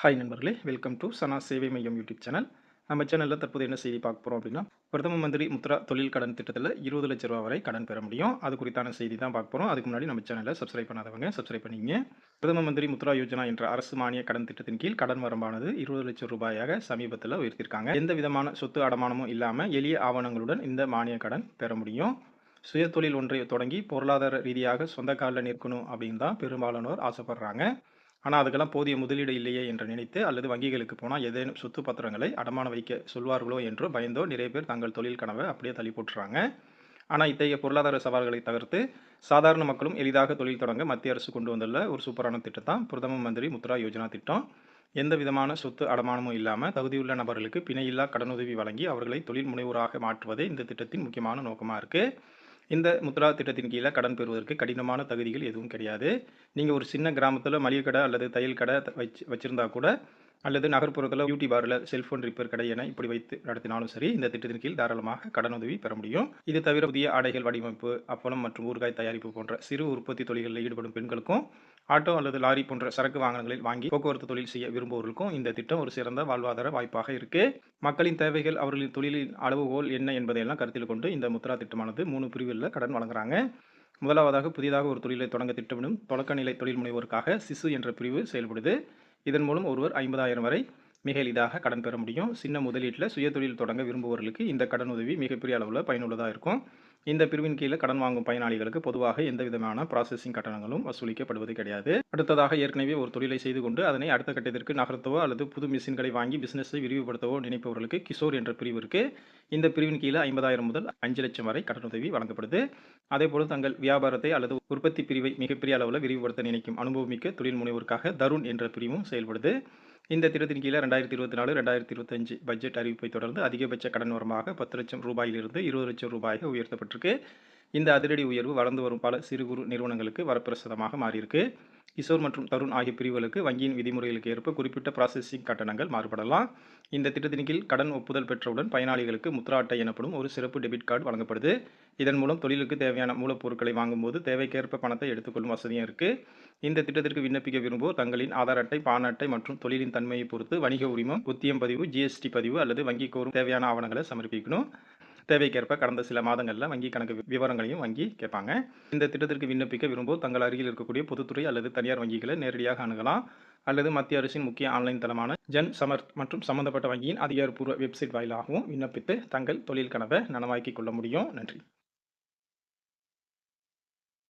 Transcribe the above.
Hi நண்பர்களே, welcome to சனா சேவை மையம் யூடியூப் சேனல். நம்ம சேனலில் தற்போது என்ன செய்தி பார்க்க போகிறோம் அப்படின்னா, பிரதம மந்திரி முத்ரா தொழில் கடன் திட்டத்தில் 20 லட்ச ரூபா வரை கடன் பெற முடியும். அது குறித்தான செய்தி தான் பார்க்க போகிறோம். அதுக்கு முன்னாடி நம்ம சேனலை சப்ஸ்கிரைப் பண்ணாதவங்க சப்ஸ்கிரைப் பண்ணிக்கங்க. பிரதம மந்திரி முத்ரா யோஜனா என்ற அரசு மானிய கடன் திட்டத்தின் கீழ் கடன் வரம்பானது 20 லட்சம் ரூபாயாக சமீபத்தில் உயர்த்தியிருக்காங்க. எந்த விதமான சொத்து அடமானமும் இல்லாமல் எளிய ஆவணங்களுடன் இந்த மானிய கடன் பெற முடியும். சுயதொழில் ஒன்றை தொடங்கி பொருளாதார ரீதியாக சொந்த காலில் நிற்கணும் அப்படின்னு தான் பெரும்பாலானோர் ஆசைப்படுறாங்க. ஆனால் அதுக்கெல்லாம் போதிய முதலீடு இல்லையே என்று நினைத்து அல்லது வங்கிகளுக்கு போனால் ஏதேனும் சொத்து பத்திரங்களை அடமானம் வைக்க சொல்வார்களோ என்றோ பயந்தோ நிறைய பேர் தங்கள் தொழில் கனவை அப்படியே தள்ளி போட்டுறாங்க. ஆனால் இத்தகைய பொருளாதார சவால்களை தவிர்த்து சாதாரண மக்களும் எளிதாக தொழில் தொடங்க மத்திய அரசு கொண்டு வந்துள்ள ஒரு சூப்பரான திட்டம் தான் பிரதம மந்திரி முத்ரா யோஜனா திட்டம். எந்த விதமான சொத்து அடமானமும் இல்லாமல் தகுதியுள்ள நபர்களுக்கு பிணையில்லா கடனுதவி வழங்கி அவர்களை தொழில் முனைவோராக மாற்றுவதே இந்த திட்டத்தின் முக்கியமான நோக்கமாக இருக்குது. இந்த முத்ரா திட்டத்தின் கீழே கடன் பெறுவதற்கு கடினமான தகுதிகள் எதுவும் கிடையாது. நீங்கள் ஒரு சின்ன கிராமத்தில் மளிகை கடை அல்லது தையல் கடை வச்சிருந்தா கூட, அல்லது நகர்ப்புறத்தில் பியூட்டி பார்லர், செல்போன் ரிப்பேர் கடை என இப்படி வைத்து நடத்தினாலும் சரி, இந்த திட்டத்தின் கீழ் தாராளமாக கடனுதவி பெற முடியும். இது தவிர புதிய ஆடைகள் வடிவமைப்பு, அப்பளம் மற்றும் ஊறுகாய் தயாரிப்பு போன்ற சிறு உற்பத்தி தொழில்களில் ஈடுபடும் பெண்களுக்கும், ஆட்டோ அல்லது லாரி போன்ற சரக்கு வாகனங்களில் வாங்கி போக்குவரத்து தொழில் செய்ய விரும்புவோருக்கும் இந்த திட்டம் ஒரு சிறந்த வாழ்வாதார வாய்ப்பாக இருக்கு. மக்களின் தேவைகள், அவர்களின் தொழிலின் அளவுகோல் என்ன என்பதையெல்லாம் கருத்தில் கொண்டு இந்த முத்ரா திட்டமானது 3 பிரிவுகளில் கடன் வழங்குறாங்க. முதலாவதாக புதிதாக ஒரு தொழிலை தொடங்க திட்டமிடும் தொடக்கநிலை தொழில் முனைவோருக்காக சிசு என்ற பிரிவு செயல்படுது. இதன் மூலம் ஒருவர் 50,000 வரை மிக எளிதாக கடன் பெற முடியும். சின்ன முதலீட்டில் சுயதொழில் தொடங்க விரும்புபவர்களுக்கு இந்த கடன் உதவி மிகப்பெரிய அளவில் பயனுள்ளதாக இருக்கும். இந்த பிரிவின் கீழே கடன் வாங்கும் பயனாளிகளுக்கு பொதுவாக எந்த விதமான ப்ராசஸிங் கட்டணங்களும் வசூலிக்கப்படுவது கிடையாது. அடுத்ததாக ஏற்கனவே ஒரு தொழிலை செய்து கொண்டு அதனை அடுத்த கட்டத்திற்கு நகர்த்தவோ அல்லது புது மிஷின்களை வாங்கி பிசினஸை விரிவுபடுத்தவோ நினைப்பவர்களுக்கு கிஷோர் என்ற பிரிவு இருக்கு. இந்த பிரிவின் கீழே 50,000 முதல் 5 லட்சம் வரை கடனுதவி வழங்கப்படுது. அதேபோல் தங்கள் வியாபாரத்தை அல்லது உற்பத்தி பிரிவை மிகப்பெரிய அளவில் விரிவுபடுத்த நினைக்கும் அனுபவமிக்க தொழில் முனைவோருக்காக தருண் என்ற பிரிவும் செயல்படுது. இந்த திட்டத்தின் கீழே 2024-2025 பட்ஜெட் அறிவிப்பை தொடர்ந்து அதிகபட்ச கடன் வரம்பாக 10 லட்சம் ரூபாயிலிருந்து 20 லட்சம் ரூபாயாக உயர்த்தப்பட்டிருக்கு. இந்த அதிரடி உயர்வு வளர்ந்து வரும் பல சிறு குறு நிறுவனங்களுக்கு வரப்பிரசாதமாக மாறியிருக்கு. கிஷோர் மற்றும் தருண் ஆகிய பிரிவுகளுக்கு வங்கியின் விதிமுறைகளுக்கு ஏற்ப குறிப்பிட்ட ப்ராசஸிங் கட்டணங்கள் மாறுபடலாம். இந்த திட்டத்தின் கீழ் கடன் ஒப்புதல் பெற்றவுடன் பயனாளிகளுக்கு முத்ரா அட்டை எனப்படும் ஒரு சிறப்பு டெபிட் கார்டு வழங்கப்படுது. இதன் மூலம் தொழிலுக்கு தேவையான மூலப்பொருட்களை வாங்கும்போது தேவைக்கேற்ப பணத்தை எடுத்துக்கொள்ளும் வசதியும் இருக்குது. இந்த திட்டத்திற்கு விண்ணப்பிக்க விரும்புவோர் தங்களின் ஆதார் அட்டை, பான் அட்டை மற்றும் தொழிலின் தன்மையை பொறுத்து வணிக உரிமம், உத்தியம் பதிவு, ஜிஎஸ்டி பதிவு அல்லது வங்கி கோரும் தேவையான ஆவணங்களை சமர்ப்பிக்கணும். தேவைக்கேற்ப கடந்த சில மாதங்களில் வங்கி கணக்கு விவரங்களையும் வங்கி கேட்பாங்க. இந்த திட்டத்திற்கு விண்ணப்பிக்க விரும்புவோர் தங்கள் அருகில் இருக்கக்கூடிய பொதுத்துறை அல்லது தனியார் வங்கிகளை நேரடியாக அணுகலாம் அல்லது மத்திய அரசின் முக்கிய ஆன்லைன் தளமான ஜன் சமர்த் மற்றும் சம்பந்தப்பட்ட வங்கியின் அதிகாரப்பூர்வ வெப்சைட் வாயிலாகவும் விண்ணப்பித்து தங்கள் தொழில் கனவை நனவாக்கிக் கொள்ள முடியும். நன்றி.